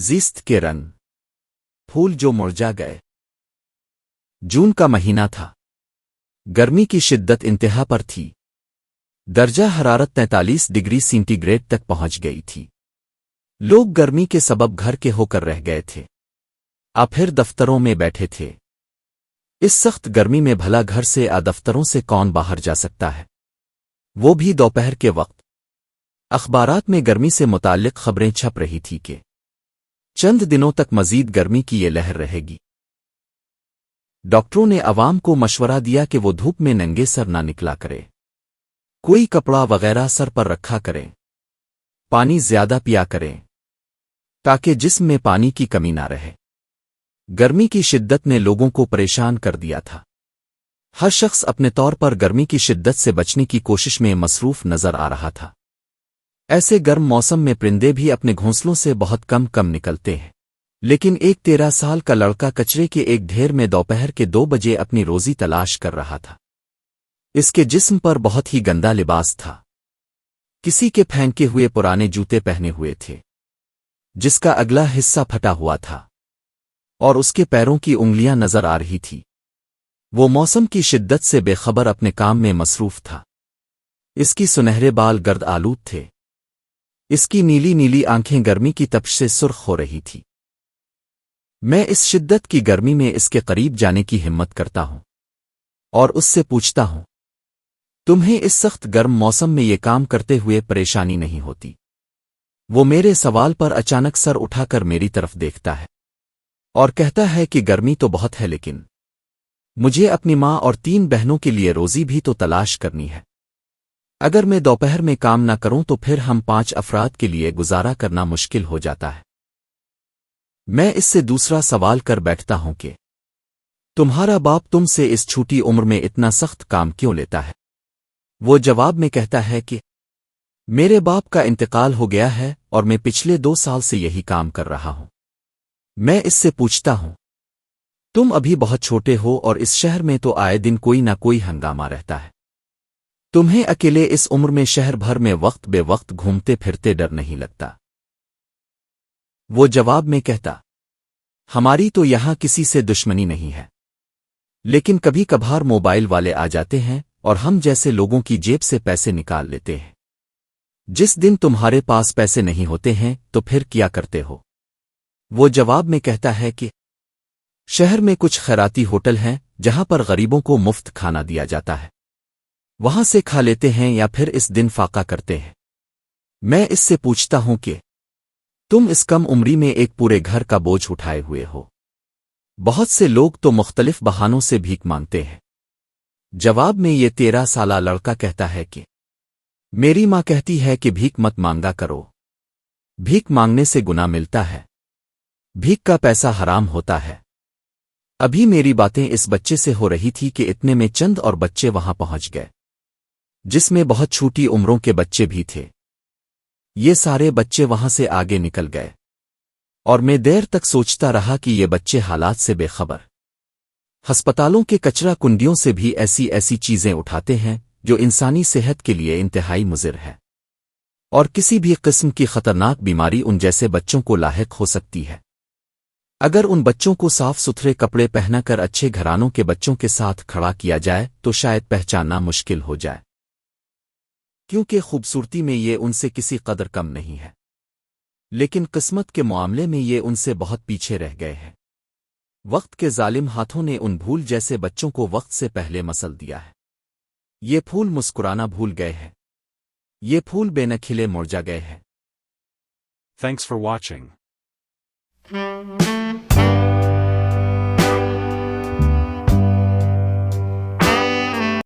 زیست کے رنگ پھول جو مرجھا گئے۔ جون کا مہینہ تھا۔ گرمی کی شدت انتہا پر تھی۔ درجہ حرارت 43 ڈگری سینٹی گریڈ تک پہنچ گئی تھی۔ لوگ گرمی کے سبب گھر کے ہو کر رہ گئے تھے۔ پھر دفتروں میں بیٹھے تھے۔ اس سخت گرمی میں بھلا گھر سے دفتروں سے کون باہر جا سکتا ہے؟ وہ بھی دوپہر کے وقت۔ اخبارات میں گرمی سے متعلق خبریں چھپ رہی تھی کہ چند دنوں تک مزید گرمی کی یہ لہر رہے گی۔ ڈاکٹروں نے عوام کو مشورہ دیا کہ وہ دھوپ میں ننگے سر نہ نکلا کرے، کوئی کپڑا وغیرہ سر پر رکھا کریں، پانی زیادہ پیا کریں تاکہ جسم میں پانی کی کمی نہ رہے۔ گرمی کی شدت نے لوگوں کو پریشان کر دیا تھا۔ ہر شخص اپنے طور پر گرمی کی شدت سے بچنے کی کوشش میں مصروف نظر آ رہا تھا۔ ایسے گرم موسم میں پرندے بھی اپنے گھونسلوں سے بہت کم نکلتے ہیں، لیکن ایک 13 سال کا لڑکا کچرے کے ایک ڈھیر میں دوپہر کے 2 بجے اپنی روزی تلاش کر رہا تھا۔ اس کے جسم پر بہت ہی گندا لباس تھا۔ کسی کے پھینکے ہوئے پرانے جوتے پہنے ہوئے تھے جس کا اگلا حصہ پھٹا ہوا تھا، اور اس کے پیروں کی انگلیاں نظر آ رہی تھی۔ وہ موسم کی شدت سے بے خبر اپنے کام میں مصروف تھا۔ اس کی سنہرے بال گرد آلود تھے۔ اس کی نیلی نیلی آنکھیں گرمی کی تپش سے سرخ ہو رہی تھی۔ میں اس شدت کی گرمی میں اس کے قریب جانے کی ہمت کرتا ہوں اور اس سے پوچھتا ہوں، تمہیں اس سخت گرم موسم میں یہ کام کرتے ہوئے پریشانی نہیں ہوتی؟ وہ میرے سوال پر اچانک سر اٹھا کر میری طرف دیکھتا ہے اور کہتا ہے کہ گرمی تو بہت ہے، لیکن مجھے اپنی ماں اور 3 بہنوں کے لیے روزی بھی تو تلاش کرنی ہے۔ اگر میں دوپہر میں کام نہ کروں تو پھر ہم 5 افراد کے لیے گزارا کرنا مشکل ہو جاتا ہے۔ میں اس سے دوسرا سوال کر بیٹھتا ہوں کہ تمہارا باپ تم سے اس چھوٹی عمر میں اتنا سخت کام کیوں لیتا ہے؟ وہ جواب میں کہتا ہے کہ میرے باپ کا انتقال ہو گیا ہے اور میں پچھلے 2 سال سے یہی کام کر رہا ہوں۔ میں اس سے پوچھتا ہوں، تم ابھی بہت چھوٹے ہو اور اس شہر میں تو آئے دن کوئی نہ کوئی ہنگامہ رہتا ہے۔ تمہیں اکیلے اس عمر میں شہر بھر میں وقت بے وقت گھومتے پھرتے ڈر نہیں لگتا؟ وہ جواب میں کہتا، ہماری تو یہاں کسی سے دشمنی نہیں ہے، لیکن کبھی کبھار موبائل والے آ جاتے ہیں اور ہم جیسے لوگوں کی جیب سے پیسے نکال لیتے ہیں۔ جس دن تمہارے پاس پیسے نہیں ہوتے ہیں تو پھر کیا کرتے ہو؟ وہ جواب میں کہتا ہے کہ شہر میں کچھ خیراتی ہوٹل ہیں جہاں پر غریبوں کو مفت کھانا دیا جاتا ہے، وہاں سے کھا لیتے ہیں یا پھر اس دن فاقہ کرتے ہیں۔ میں اس سے پوچھتا ہوں کہ تم اس کم عمری میں ایک پورے گھر کا بوجھ اٹھائے ہوئے ہو۔ بہت سے لوگ تو مختلف بہانوں سے بھیک مانگتے ہیں۔ جواب میں یہ 13 سالہ لڑکا کہتا ہے کہ میری ماں کہتی ہے کہ بھیک مت مانگا کرو، بھیک مانگنے سے گناہ ملتا ہے، بھیک کا پیسہ حرام ہوتا ہے۔ ابھی میری باتیں اس بچے سے ہو رہی تھی کہ اتنے میں چند اور بچے وہاں پہنچ گئے، جس میں بہت چھوٹی عمروں کے بچے بھی تھے۔ یہ سارے بچے وہاں سے آگے نکل گئے اور میں دیر تک سوچتا رہا کہ یہ بچے حالات سے بے خبر ہسپتالوں کے کچرا کنڈیوں سے بھی ایسی چیزیں اٹھاتے ہیں جو انسانی صحت کے لیے انتہائی مضر ہے، اور کسی بھی قسم کی خطرناک بیماری ان جیسے بچوں کو لاحق ہو سکتی ہے۔ اگر ان بچوں کو صاف ستھرے کپڑے پہنا کر اچھے گھرانوں کے بچوں کے ساتھ کھڑا کیا جائے تو شاید پہچاننا مشکل ہو جائے، کیونکہ خوبصورتی میں یہ ان سے کسی قدر کم نہیں ہے، لیکن قسمت کے معاملے میں یہ ان سے بہت پیچھے رہ گئے ہیں۔ وقت کے ظالم ہاتھوں نے ان بھول جیسے بچوں کو وقت سے پہلے مسل دیا ہے۔ یہ پھول مسکرانا بھول گئے ہیں، یہ پھول بے نہ کھلے مرجھا گئے ہیں۔ Thanks for watching.